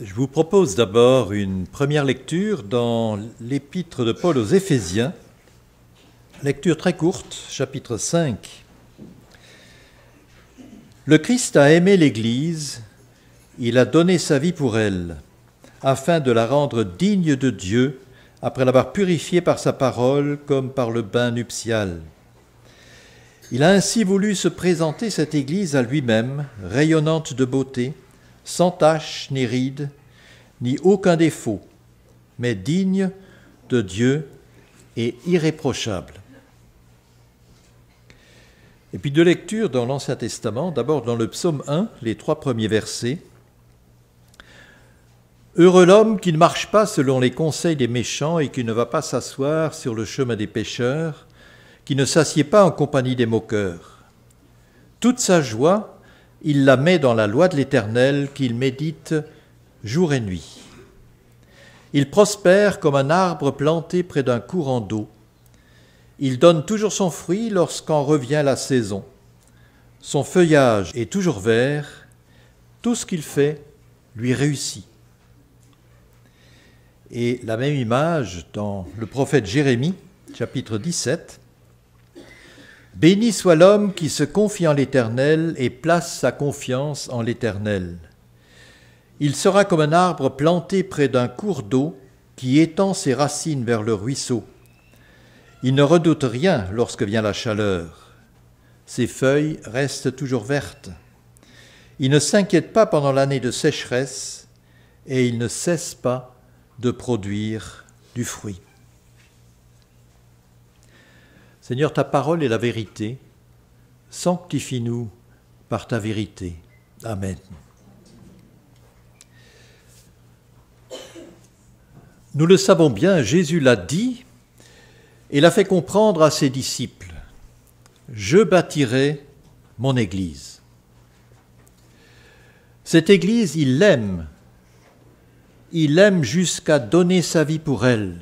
Je vous propose d'abord une première lecture dans l'épître de Paul aux Éphésiens, lecture très courte, chapitre 5. Le Christ a aimé l'Église, il a donné sa vie pour elle, afin de la rendre digne de Dieu, après l'avoir purifiée par sa parole comme par le bain nuptial. Il a ainsi voulu se présenter cette Église à lui-même, rayonnante de beauté, sans tache ni ride, ni aucun défaut, mais digne de Dieu et irréprochable. Et puis deux lectures dans l'Ancien Testament, d'abord dans le psaume 1, les 3 premiers versets. « Heureux l'homme qui ne marche pas selon les conseils des méchants et qui ne va pas s'asseoir sur le chemin des pécheurs, qui ne s'assied pas en compagnie des moqueurs. Toute sa joie, il la met dans la loi de l'Éternel qu'il médite jour et nuit. Il prospère comme un arbre planté près d'un courant d'eau. Il donne toujours son fruit lorsqu'en revient la saison. Son feuillage est toujours vert. Tout ce qu'il fait lui réussit. » Et la même image dans le prophète Jérémie, chapitre 17. « Béni soit l'homme qui se confie en l'Éternel et place sa confiance en l'Éternel. Il sera comme un arbre planté près d'un cours d'eau qui étend ses racines vers le ruisseau. Il ne redoute rien lorsque vient la chaleur. Ses feuilles restent toujours vertes. Il ne s'inquiète pas pendant l'année de sécheresse et il ne cesse pas de produire du fruit. » Seigneur, ta parole est la vérité. Sanctifie-nous par ta vérité. Amen. Nous le savons bien, Jésus l'a dit et l'a fait comprendre à ses disciples. « Je bâtirai mon Église. » Cette Église, il l'aime. Il l'aime jusqu'à donner sa vie pour elle.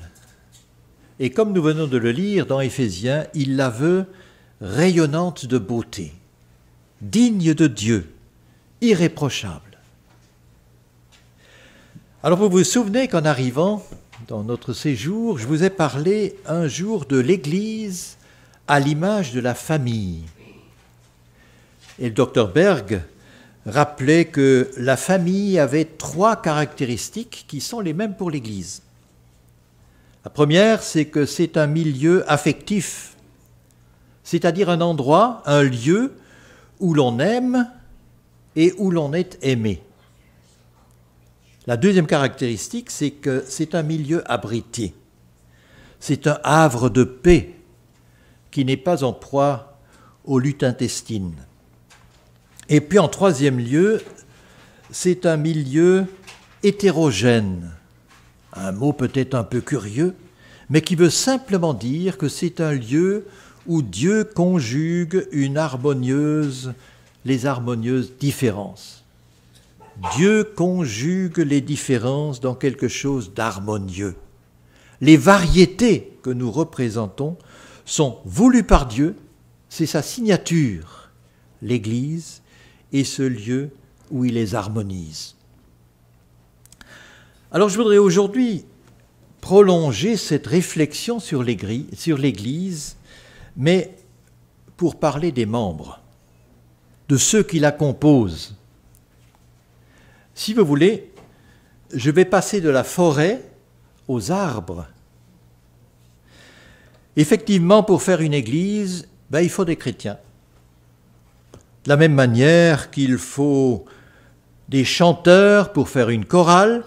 Et comme nous venons de le lire dans Éphésiens, il la veut rayonnante de beauté, digne de Dieu, irréprochable. Alors vous vous souvenez qu'en arrivant dans notre séjour, je vous ai parlé un jour de l'Église à l'image de la famille. Et le docteur Berg rappelait que la famille avait 3 caractéristiques qui sont les mêmes pour l'Église. La première, c'est que c'est un milieu affectif, c'est-à-dire un endroit, un lieu où l'on aime et où l'on est aimé. La deuxième caractéristique, c'est que c'est un milieu abrité. C'est un havre de paix qui n'est pas en proie aux luttes intestines. Et puis en troisième lieu, c'est un milieu hétérogène. Un mot peut-être un peu curieux, mais qui veut simplement dire que c'est un lieu où Dieu conjugue les harmonieuses différences. Dieu conjugue les différences dans quelque chose d'harmonieux. Les variétés que nous représentons sont voulues par Dieu, c'est sa signature, l'Église, et ce lieu où il les harmonise. Alors je voudrais aujourd'hui prolonger cette réflexion sur l'Église, mais pour parler des membres, de ceux qui la composent. Si vous voulez, je vais passer de la forêt aux arbres. Effectivement, pour faire une église, il faut des chrétiens. De la même manière qu'il faut des chanteurs pour faire une chorale,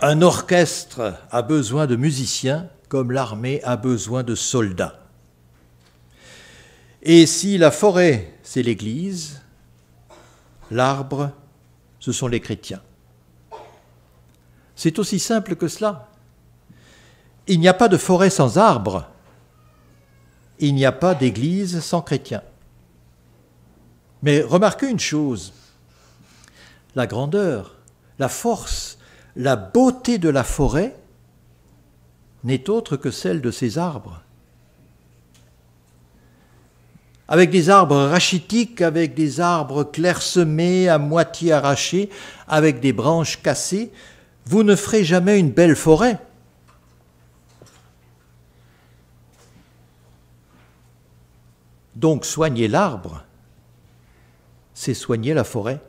un orchestre a besoin de musiciens comme l'armée a besoin de soldats. Et si la forêt, c'est l'Église, l'arbre, ce sont les chrétiens. C'est aussi simple que cela. Il n'y a pas de forêt sans arbre. Il n'y a pas d'église sans chrétiens. Mais remarquez une chose, la grandeur, la force, la beauté de la forêt n'est autre que celle de ses arbres. avec des arbres rachitiques, avec des arbres clairsemés, à moitié arrachés, avec des branches cassées, vous ne ferez jamais une belle forêt. Donc soigner l'arbre, c'est soigner la forêt.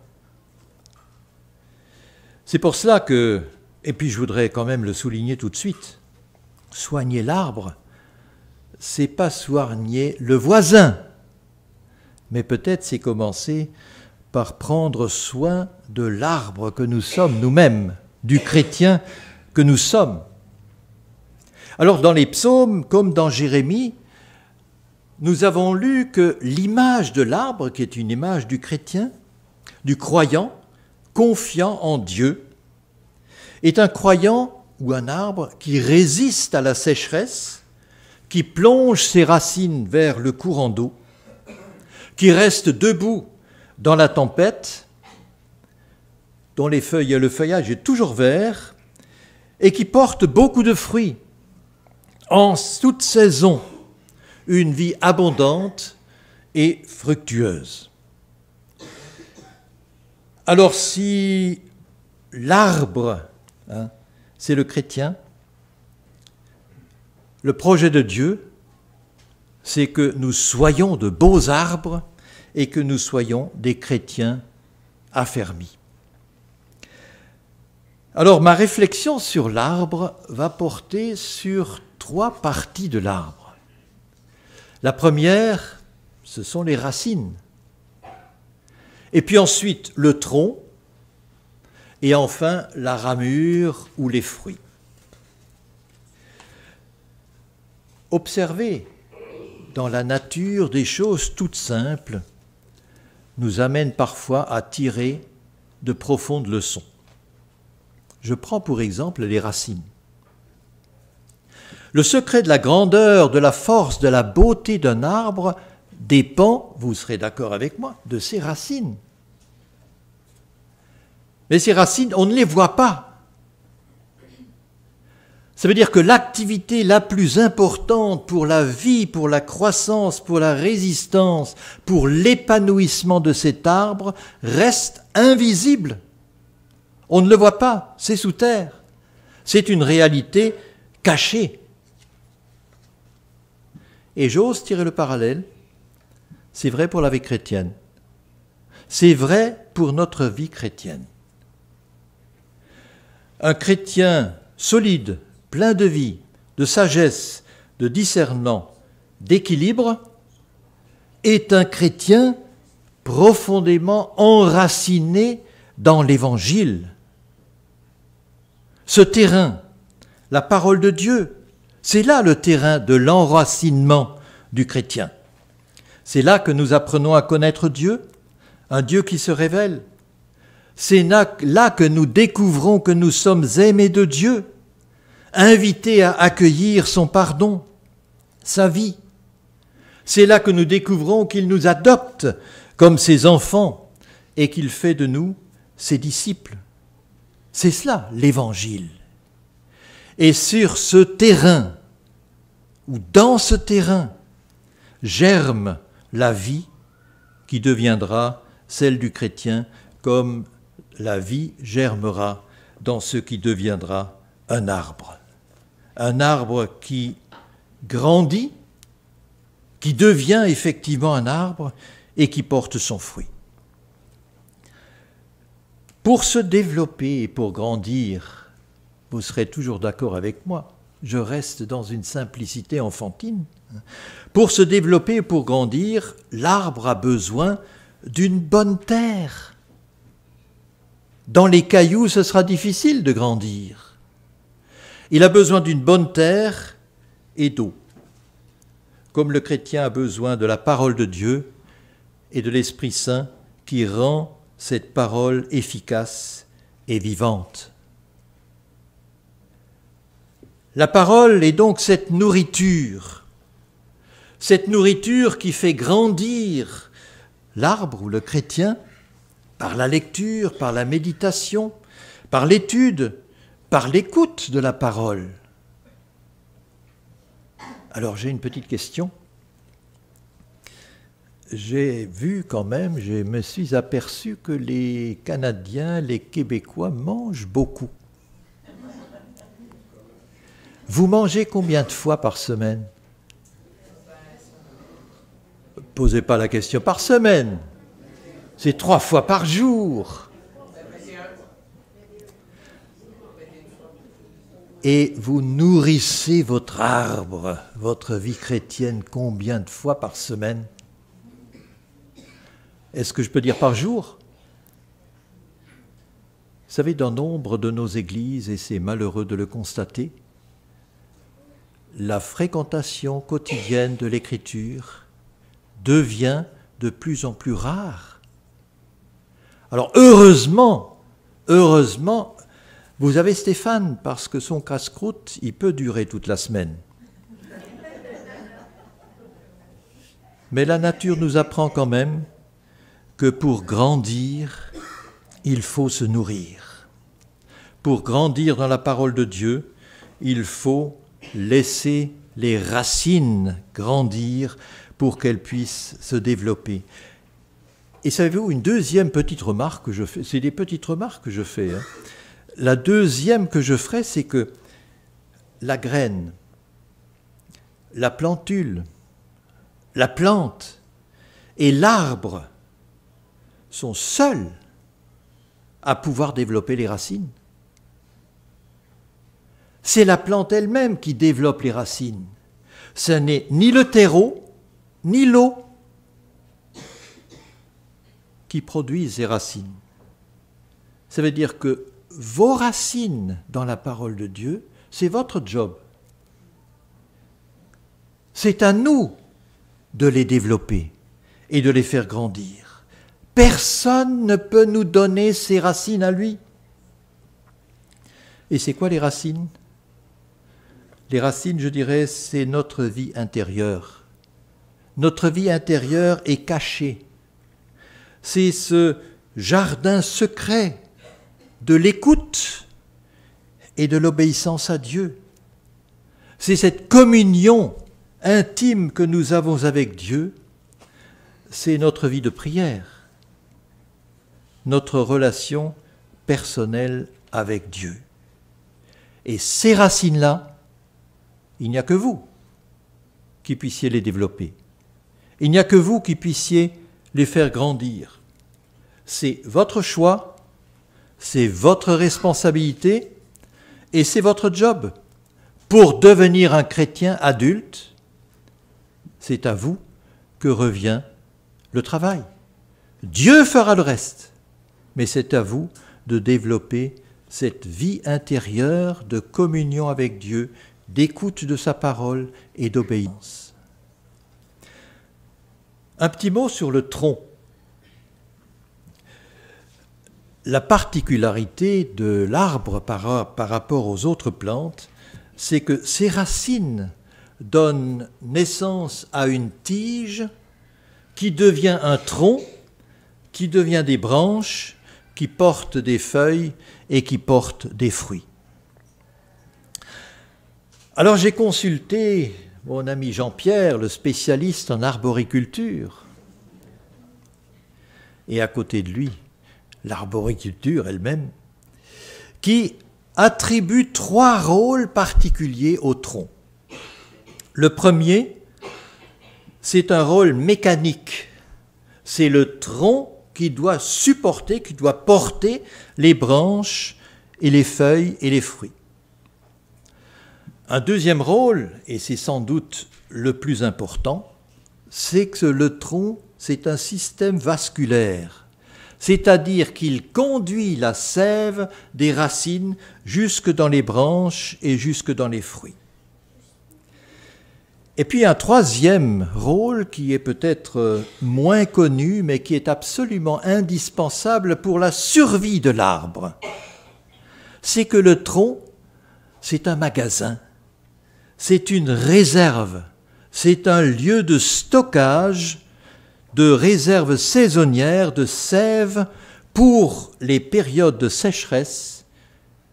C'est pour cela que, et puis je voudrais quand même le souligner tout de suite, soigner l'arbre, c'est pas soigner le voisin, mais peut-être c'est commencer par prendre soin de l'arbre que nous sommes nous-mêmes, du chrétien que nous sommes. Alors dans les psaumes, comme dans Jérémie, nous avons lu que l'image de l'arbre, qui est une image du chrétien, du croyant, confiant en Dieu, est un croyant ou un arbre qui résiste à la sécheresse, qui plonge ses racines vers le courant d'eau, qui reste debout dans la tempête, dont le feuillage est toujours vert, et qui porte beaucoup de fruits en toute saison, une vie abondante et fructueuse. Alors si l'arbre, c'est le chrétien, le projet de Dieu, c'est que nous soyons de beaux arbres et que nous soyons des chrétiens affermis. Alors ma réflexion sur l'arbre va porter sur 3 parties de l'arbre. La première, ce sont les racines. Et puis ensuite le tronc, et enfin la ramure ou les fruits. Observer dans la nature des choses toutes simples nous amène parfois à tirer de profondes leçons. Je prends pour exemple les racines. Le secret de la grandeur, de la force, de la beauté d'un arbre dépend, vous serez d'accord avec moi, de ses racines. Mais ces racines, on ne les voit pas. Ça veut dire que l'activité la plus importante pour la vie, pour la croissance, pour la résistance, pour l'épanouissement de cet arbre reste invisible. On ne le voit pas, c'est sous terre. C'est une réalité cachée. Et j'ose tirer le parallèle, c'est vrai pour la vie chrétienne. C'est vrai pour notre vie chrétienne. Un chrétien solide, plein de vie, de sagesse, de discernement, d'équilibre, est un chrétien profondément enraciné dans l'Évangile. Ce terrain, la parole de Dieu, c'est là le terrain de l'enracinement du chrétien. C'est là que nous apprenons à connaître Dieu, un Dieu qui se révèle. C'est là que nous découvrons que nous sommes aimés de Dieu, invités à accueillir son pardon, sa vie. C'est là que nous découvrons qu'il nous adopte comme ses enfants et qu'il fait de nous ses disciples. C'est cela, l'Évangile. Et sur ce terrain, ou dans ce terrain, germe la vie qui deviendra celle du chrétien, comme la vie germera dans ce qui deviendra un arbre. Un arbre qui grandit, qui devient effectivement un arbre et qui porte son fruit. Pour se développer et pour grandir, vous serez toujours d'accord avec moi, je reste dans une simplicité enfantine. Pour se développer et pour grandir, l'arbre a besoin d'une bonne terre. Dans les cailloux, ce sera difficile de grandir. Il a besoin d'une bonne terre et d'eau. Comme le chrétien a besoin de la parole de Dieu et de l'Esprit Saint qui rend cette parole efficace et vivante. La parole est donc cette nourriture qui fait grandir l'arbre ou le chrétien par la lecture, par la méditation, par l'étude, par l'écoute de la parole. Alors j'ai une petite question. j'ai vu quand même, je me suis aperçu que les Canadiens, les Québécois mangent beaucoup. Vous mangez combien de fois par semaine? Posez pas la question par semaine. C'est 3 fois par jour. Et vous nourrissez votre arbre, votre vie chrétienne, combien de fois par semaine? Est-ce que je peux dire par jour? Vous savez, dans nombre de nos églises, et c'est malheureux de le constater, la fréquentation quotidienne de l'Écriture devient de plus en plus rare. Alors heureusement, vous avez Stéphane, parce que son casse-croûte, il peut durer toute la semaine. Mais la nature nous apprend quand même que pour grandir, il faut se nourrir. Pour grandir dans la parole de Dieu, il faut laisser les racines grandir pour qu'elles puissent se développer. Et savez-vous, une deuxième petite remarque que je fais, c'est des petites remarques que je fais, hein. La deuxième que je ferai, c'est que la graine, la plantule, la plante et l'arbre sont seuls à pouvoir développer les racines. C'est la plante elle-même qui développe les racines. Ce n'est ni le terreau, ni l'eau qui produisent ces racines. Ça veut dire que vos racines dans la parole de Dieu, c'est votre job. C'est à nous de les développer et de les faire grandir. Personne ne peut nous donner ses racines à lui. Et c'est quoi les racines? Les racines, je dirais, c'est notre vie intérieure. Notre vie intérieure est cachée. C'est ce jardin secret de l'écoute et de l'obéissance à Dieu. C'est cette communion intime que nous avons avec Dieu. C'est notre vie de prière, notre relation personnelle avec Dieu. Et ces racines-là, il n'y a que vous qui puissiez les développer. Il n'y a que vous qui puissiez les faire grandir. C'est votre choix, c'est votre responsabilité et c'est votre job. Pour devenir un chrétien adulte, c'est à vous que revient le travail. Dieu fera le reste, mais c'est à vous de développer cette vie intérieure de communion avec Dieu, d'écoute de sa parole et d'obéissance. Un petit mot sur le tronc. La particularité de l'arbre par rapport aux autres plantes, c'est que ses racines donnent naissance à une tige qui devient un tronc, qui devient des branches, qui portent des feuilles et qui portent des fruits. Alors j'ai consulté mon ami Jean-Pierre, le spécialiste en arboriculture, et à côté de lui, l'arboriculture elle-même, qui attribue 3 rôles particuliers au tronc. Le premier, c'est un rôle mécanique. C'est le tronc qui doit supporter, qui doit porter les branches et les feuilles et les fruits. Un deuxième rôle, et c'est sans doute le plus important, c'est que le tronc, c'est un système vasculaire, c'est-à-dire qu'il conduit la sève des racines jusque dans les branches et jusque dans les fruits. Et puis un troisième rôle qui est peut-être moins connu, mais qui est absolument indispensable pour la survie de l'arbre, c'est que le tronc, c'est un magasin. C'est une réserve, c'est un lieu de stockage de réserves saisonnières de sève pour les périodes de sécheresse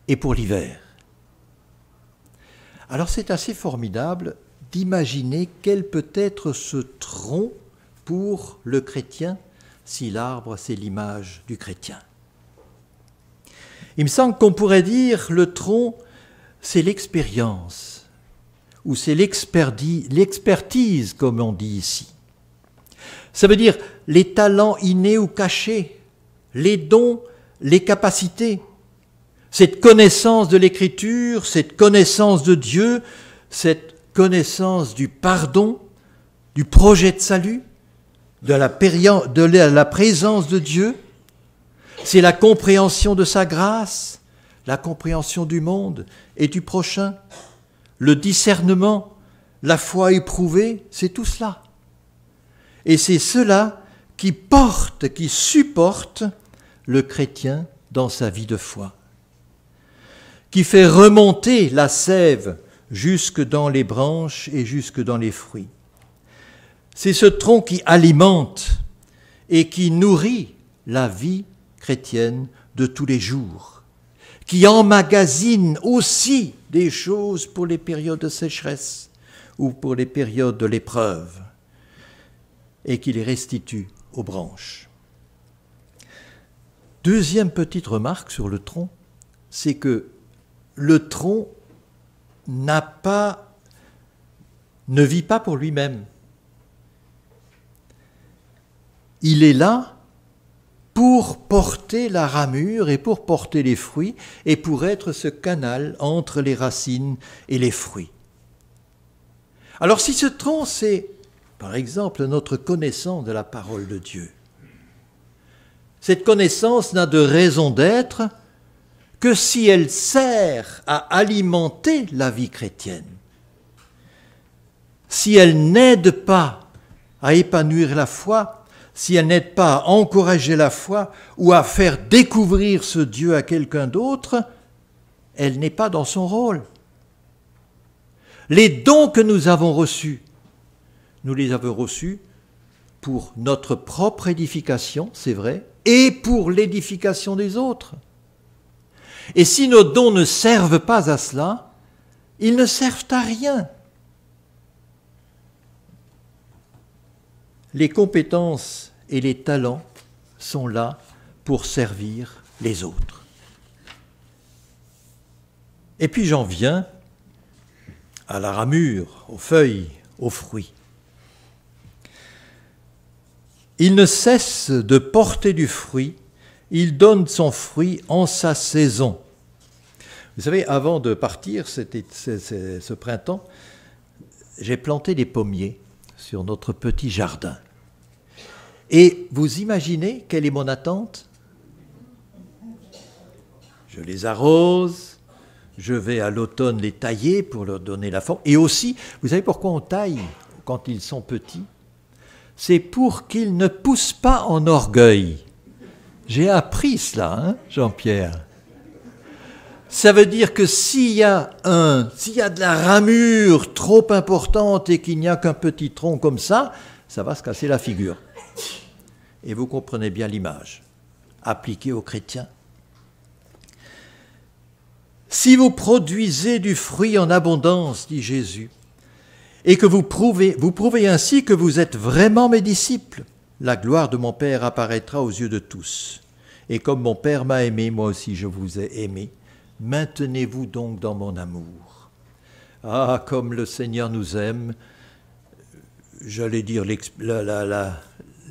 et pour l'hiver. Alors c'est assez formidable d'imaginer quel peut être ce tronc pour le chrétien si l'arbre, c'est l'image du chrétien. Il me semble qu'on pourrait dire le tronc, c'est l'expérience, ou c'est l'expertise, comme on dit ici. Ça veut dire les talents innés ou cachés, les dons, les capacités, cette connaissance de l'Écriture, cette connaissance de Dieu, cette connaissance du pardon, du projet de salut, de la présence de Dieu. C'est la compréhension de sa grâce, la compréhension du monde et du prochain, le discernement, la foi éprouvée, c'est tout cela. Et c'est cela qui porte, qui supporte le chrétien dans sa vie de foi, qui fait remonter la sève jusque dans les branches et jusque dans les fruits. C'est ce tronc qui alimente et qui nourrit la vie chrétienne de tous les jours, qui emmagasine aussi des choses pour les périodes de sécheresse ou pour les périodes de l'épreuve, et qui les restitue aux branches. Deuxième petite remarque sur le tronc, c'est que le tronc ne vit pas pour lui-même. Il est là pour porter la ramure et pour porter les fruits et pour être ce canal entre les racines et les fruits. Alors si ce tronc, c'est par exemple notre connaissance de la parole de Dieu, cette connaissance n'a de raison d'être que si elle sert à alimenter la vie chrétienne. Si elle n'aide pas à épanouir la foi, si elle n'aide pas à encourager la foi ou à faire découvrir ce Dieu à quelqu'un d'autre, elle n'est pas dans son rôle. Les dons que nous avons reçus, nous les avons reçus pour notre propre édification, c'est vrai, et pour l'édification des autres. Et si nos dons ne servent pas à cela, ils ne servent à rien. Les compétences et les talents sont là pour servir les autres. Et puis j'en viens à la ramure, aux feuilles, aux fruits. Il ne cesse de porter du fruit, il donne son fruit en sa saison. Vous savez, avant de partir ce printemps, j'ai planté des pommiers sur notre petit jardin. Et vous imaginez quelle est mon attente? Je les arrose, je vais à l'automne les tailler pour leur donner la forme. Et aussi, vous savez pourquoi on taille quand ils sont petits? C'est pour qu'ils ne poussent pas en orgueil. J'ai appris cela, hein, Jean-Pierre. Ça veut dire que s'il y a de la ramure trop importante et qu'il n'y a qu'un petit tronc comme ça va se casser la figure. Et vous comprenez bien l'image appliquée aux chrétiens. Si vous produisez du fruit en abondance, dit Jésus, et que vous prouvez ainsi que vous êtes vraiment mes disciples, la gloire de mon Père apparaîtra aux yeux de tous. Et comme mon Père m'a aimé, moi aussi je vous ai aimé. Maintenez-vous donc dans mon amour. Ah, comme le Seigneur nous aime, j'allais dire,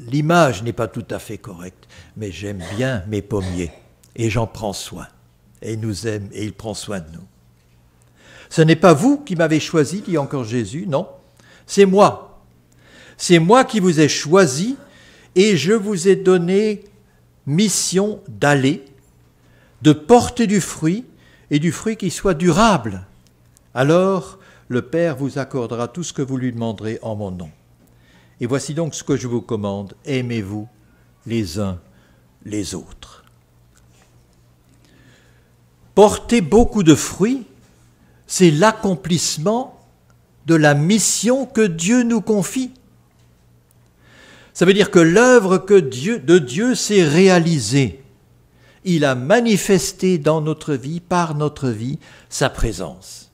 l'image n'est pas tout à fait correcte, mais j'aime bien mes pommiers et j'en prends soin. Et il nous aime et il prend soin de nous. Ce n'est pas vous qui m'avez choisi, dit encore Jésus, non, c'est moi. C'est moi qui vous ai choisi et je vous ai donné mission d'aller, de porter du fruit et du fruit qui soit durable. Alors, le Père vous accordera tout ce que vous lui demanderez en mon nom. Et voici donc ce que je vous commande, aimez-vous les uns les autres. Porter beaucoup de fruits, c'est l'accomplissement de la mission que Dieu nous confie. Ça veut dire que l'œuvre de Dieu s'est réalisée. Il a manifesté dans notre vie, par notre vie, sa présence.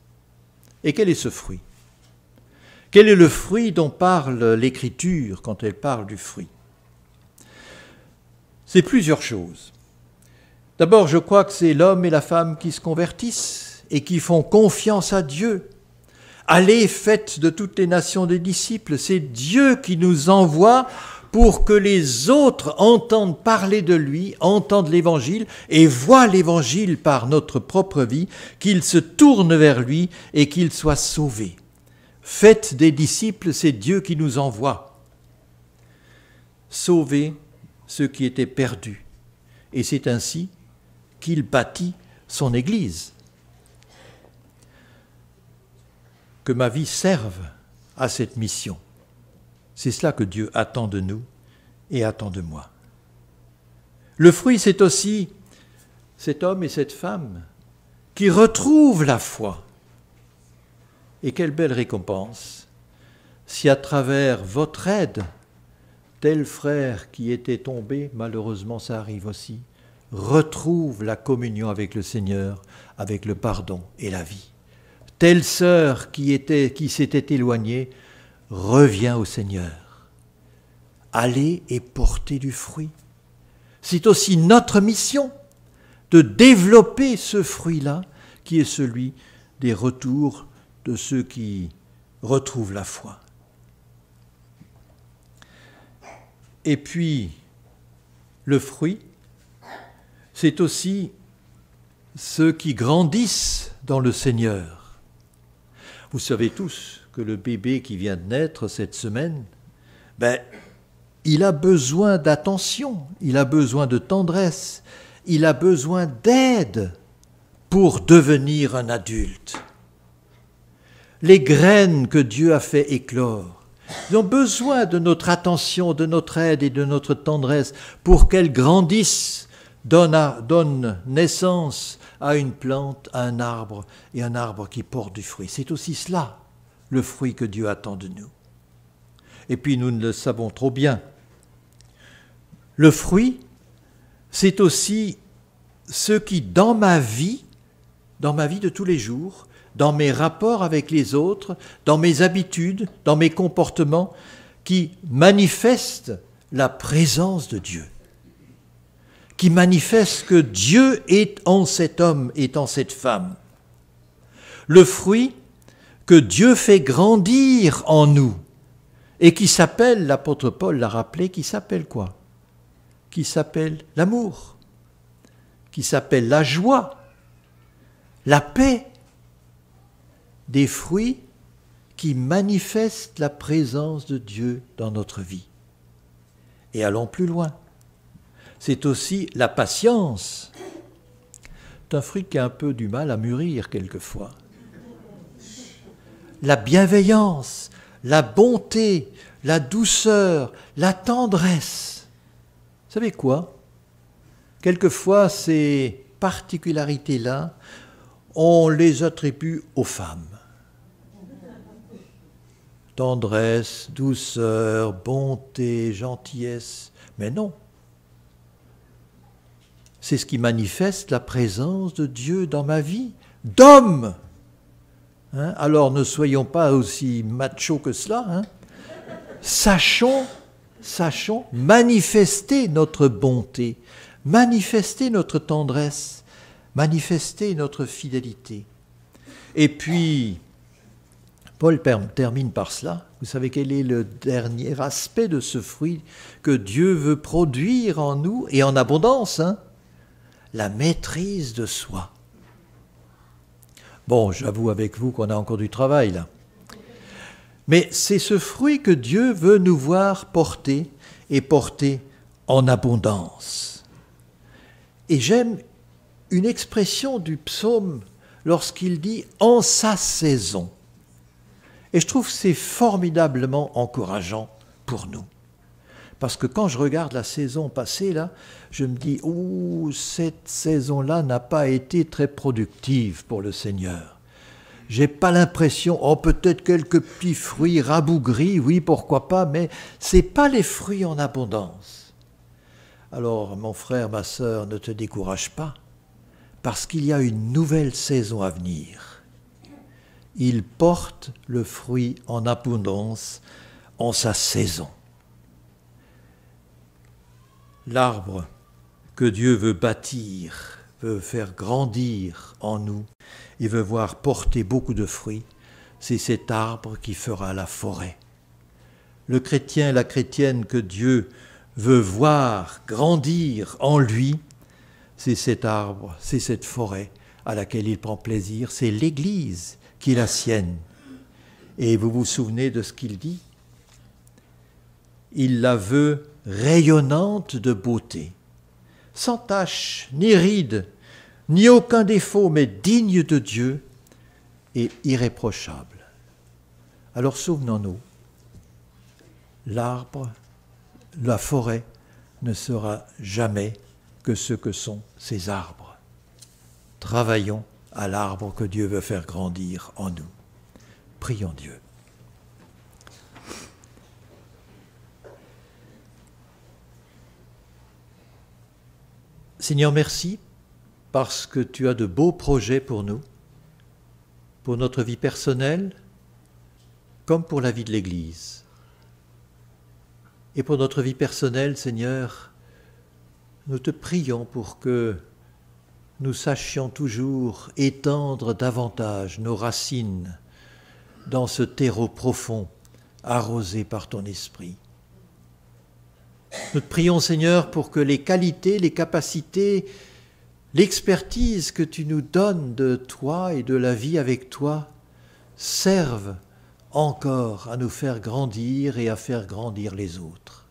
Et quel est ce fruit? Quel est le fruit dont parle l'Écriture quand elle parle du fruit? C'est plusieurs choses. D'abord, je crois que c'est l'homme et la femme qui se convertissent et qui font confiance à Dieu. Allez, faites de toutes les nations des disciples. C'est Dieu qui nous envoie pour que les autres entendent parler de lui, entendent l'Évangile et voient l'Évangile par notre propre vie, qu'ils se tournent vers lui et qu'ils soient sauvés. Faites des disciples, c'est Dieu qui nous envoie. Sauver ceux qui étaient perdus. Et c'est ainsi qu'il bâtit son Église. Que ma vie serve à cette mission. C'est cela que Dieu attend de nous et attend de moi. Le fruit, c'est aussi cet homme et cette femme qui retrouvent la foi. Et quelle belle récompense si à travers votre aide, tel frère qui était tombé, malheureusement ça arrive aussi, retrouve la communion avec le Seigneur, avec le pardon et la vie. Telle sœur qui s'était éloignée revient au Seigneur. Allez et portez du fruit. C'est aussi notre mission de développer ce fruit-là qui est celui des retours de ceux qui retrouvent la foi. Et puis, le fruit, c'est aussi ceux qui grandissent dans le Seigneur. Vous savez tous que le bébé qui vient de naître cette semaine, il a besoin d'attention, il a besoin de tendresse, il a besoin d'aide pour devenir un adulte. Les graines que Dieu a fait éclore, ils ont besoin de notre attention, de notre aide et de notre tendresse pour qu'elles grandissent, donnent naissance à une plante, à un arbre, et un arbre qui porte du fruit. C'est aussi cela, le fruit que Dieu attend de nous. Et puis nous le savons trop bien. Le fruit, c'est aussi ce qui, dans ma vie de tous les jours, dans mes rapports avec les autres, dans mes habitudes, dans mes comportements, qui manifestent la présence de Dieu, qui manifestent que Dieu est en cet homme, est en cette femme. Le fruit que Dieu fait grandir en nous et qui s'appelle, l'apôtre Paul l'a rappelé, qui s'appelle quoi? Qui s'appelle l'amour, qui s'appelle la joie, la paix, des fruits qui manifestent la présence de Dieu dans notre vie. Et allons plus loin. C'est aussi la patience. C'est un fruit qui a un peu du mal à mûrir quelquefois. La bienveillance, la bonté, la douceur, la tendresse. Vous savez quoi? Quelquefois, ces particularités-là, on les attribue aux femmes. Tendresse, douceur, bonté, gentillesse. Mais non. C'est ce qui manifeste la présence de Dieu dans ma vie, d'homme. Alors ne soyons pas aussi machos que cela. Sachons manifester notre bonté, manifester notre tendresse, manifester notre fidélité. Et puis, Paul termine par cela. Vous savez quel est le dernier aspect de ce fruit que Dieu veut produire en nous et en abondance, la maîtrise de soi. Bon, j'avoue avec vous qu'on a encore du travail là. Mais c'est ce fruit que Dieu veut nous voir porter et porter en abondance. Et j'aime une expression du psaume lorsqu'il dit « en sa saison ». Et je trouve que c'est formidablement encourageant pour nous. Parce que quand je regarde la saison passée, là, je me dis « ouh, cette saison-là n'a pas été très productive pour le Seigneur. J'ai pas l'impression, peut-être quelques petits fruits rabougris, oui, pourquoi pas, mais c'est pas les fruits en abondance. » Alors, mon frère, ma sœur, ne te décourage pas, parce qu'il y a une nouvelle saison à venir. il porte le fruit en abondance en sa saison. L'arbre que Dieu veut bâtir, veut faire grandir en nous et veut voir porter beaucoup de fruits, c'est cet arbre qui fera la forêt. Le chrétien et la chrétienne que Dieu veut voir grandir en lui, c'est cet arbre, c'est cette forêt à laquelle il prend plaisir, c'est l'Église qui est la sienne. Et vous vous souvenez de ce qu'il dit ? Il la veut rayonnante de beauté, sans tache, ni ride, ni aucun défaut, mais digne de Dieu et irréprochable. Alors souvenons-nous, l'arbre, la forêt ne sera jamais que ce que sont ces arbres. Travaillons à l'arbre que Dieu veut faire grandir en nous. Prions Dieu. Seigneur, merci parce que tu as de beaux projets pour nous, pour notre vie personnelle, comme pour la vie de l'Église. Et pour notre vie personnelle, Seigneur, nous te prions pour que nous sachions toujours étendre davantage nos racines dans ce terreau profond, arrosé par ton esprit. Nous te prions, Seigneur, pour que les qualités, les capacités, l'expertise que tu nous donnes de toi et de la vie avec toi servent encore à nous faire grandir et à faire grandir les autres.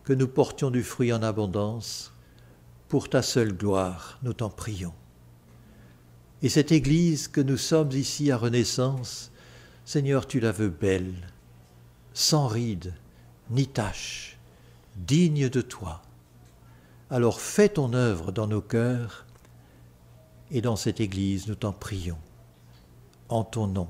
Que nous portions du fruit en abondance pour ta seule gloire, nous t'en prions. Et cette Église que nous sommes ici à Renaissance, Seigneur, tu la veux belle, sans rides ni taches, digne de toi. Alors fais ton œuvre dans nos cœurs et dans cette Église, nous t'en prions. En ton nom.